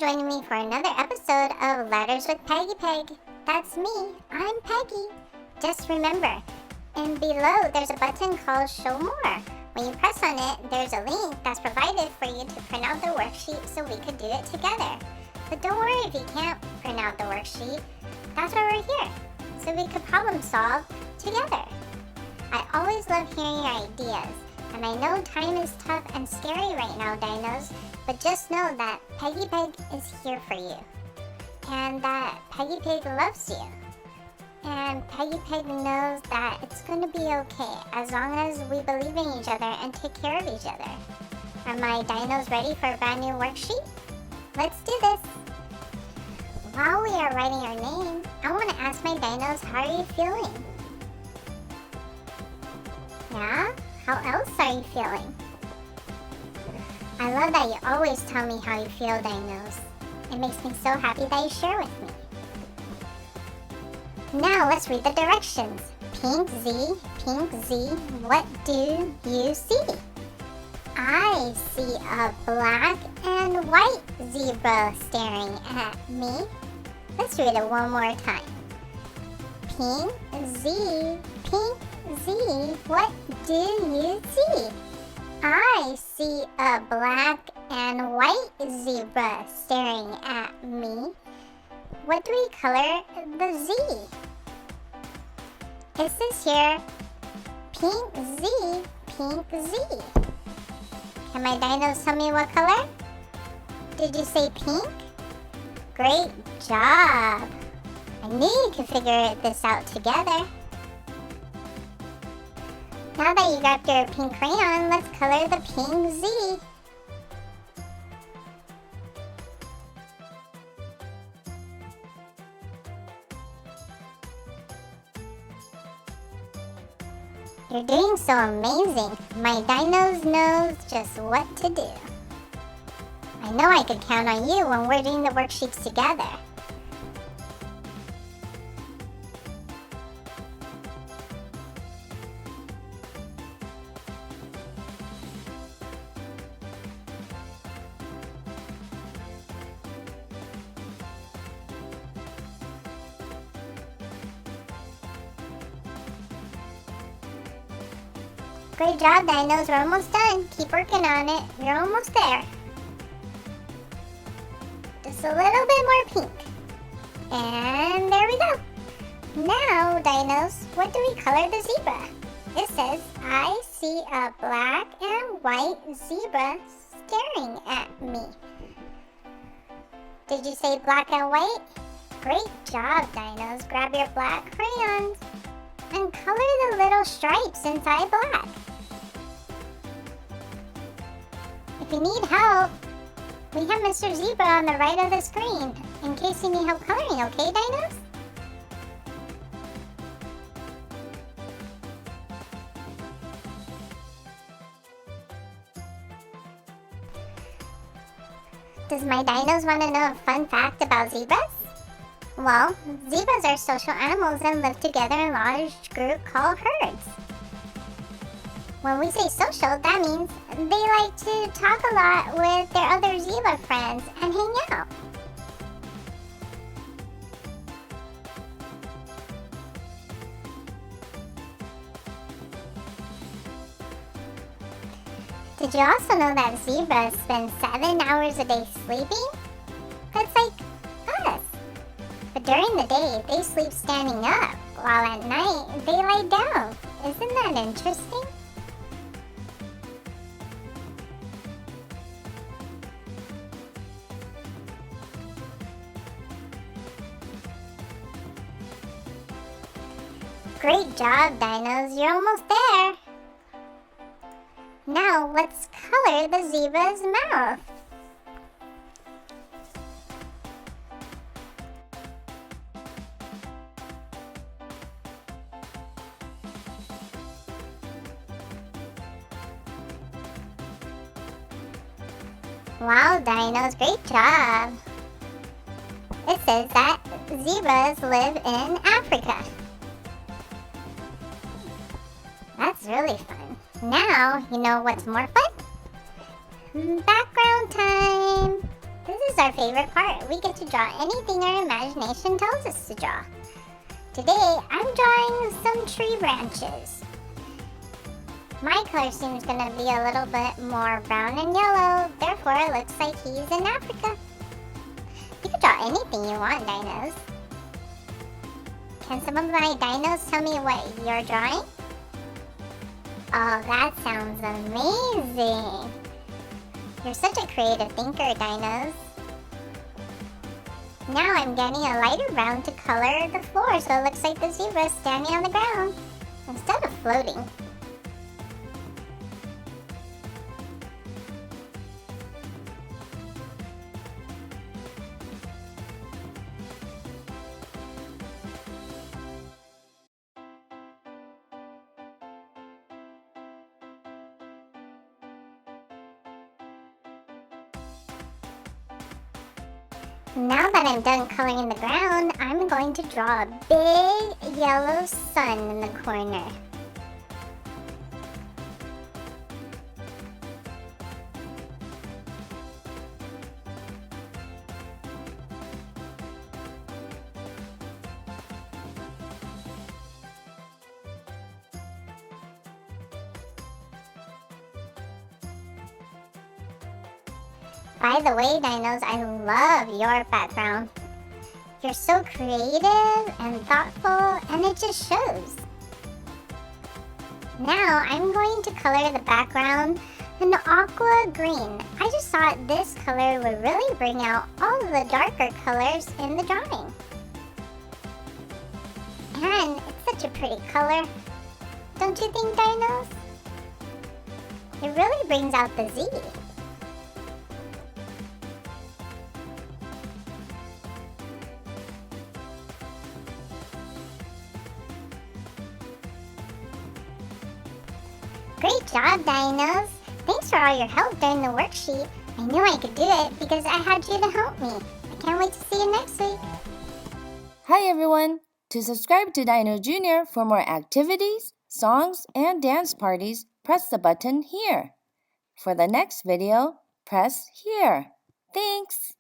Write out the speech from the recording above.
joining me for another episode of Letters with Peggy Pig. That's me, I'm Peggy. Just remember, and below there's a button called Show More. When you press on it, there's a link that's provided for you to print out the worksheet so we could do it together. But don't worry if you can't print out the worksheet. That's why we're here, so we could problem solve together. I always love hearing your ideas, and I know time is tough and scary right now, dinos, but just know that Peggy Pig is here for you, and that Peggy Pig loves you, and Peggy Pig knows that it's going to be okay as long as we believe in each other and take care of each other. Are my dinos ready for a brand new worksheet? Let's do this! While we are writing our name, I want to ask my dinos, how are you feeling? Yeah? How else are you feeling? I love that you always tell me how you feel, dinos. It makes me so happy that you share with me. Now let's read the directions. Pink Z, what do you see? I see a black and white zebra staring at me. Let's read it one more time. Pink Z, what do you see? I see a black and white zebra staring at me. What do we color the Z? It says here, pink Z. Can my dinos tell me what color? Did you say pink? Great job! I knew you could figure this out together. Now that you grabbed your pink crayon, let's color the pink Z. You're doing so amazing. My dinos knows just what to do. I know I could count on you when we're doing the worksheets together. Great job, dinos. We're almost done. Keep working on it. You're almost there. Just a little bit more pink. And there we go. Now, dinos, what do we color the zebra? It says, I see a black and white zebra staring at me. Did you say black and white? Great job, dinos. Grab your black crayons and color the little stripes inside black. If you need help, we have Mr. Zebra on the right of the screen in case you need help coloring, okay, dinos? Does my dinos want to know a fun fact about zebras? Well, zebras are social animals and live together in a large group called herds. When we say social, that means they like to talk a lot with their other zebra friends and hang out. Did you also know that zebras spend 7 hours a day sleeping? That's like us. But during the day, they sleep standing up, while at night, they lie down. Isn't that interesting? Great job, dinos. You're almost there. Now, let's color the zebra's mouth. Wow, dinos, great job. It says that zebras live in Africa. That's really fun. Now, you know what's more fun? Background time. This is our favorite part. We get to draw anything our imagination tells us to draw. Today, I'm drawing some tree branches. My color scheme is going to be a little bit more brown and yellow, therefore it looks like he's in Africa. You can draw anything you want, dinos. Can some of my dinos tell me what you're drawing? Oh, that sounds amazing! You're such a creative thinker, dinos. Now I'm getting a lighter brown to color the floor so it looks like the zebra is standing on the ground instead of floating. Now that I'm done coloring the ground, I'm going to draw a big yellow sun in the corner. By the way, dinos, I love your background. You're so creative and thoughtful, and it just shows. Now I'm going to color the background an aqua green. I just thought this color would really bring out all of the darker colors in the drawing. And it's such a pretty color. Don't you think, dinos? It really brings out the Z. Great job, dinos! Thanks for all your help during the worksheet. I knew I could do it because I had you to help me. I can't wait to see you next week. Hi everyone! To subscribe to Dino Jr. for more activities, songs, and dance parties, press the button here. For the next video, press here. Thanks!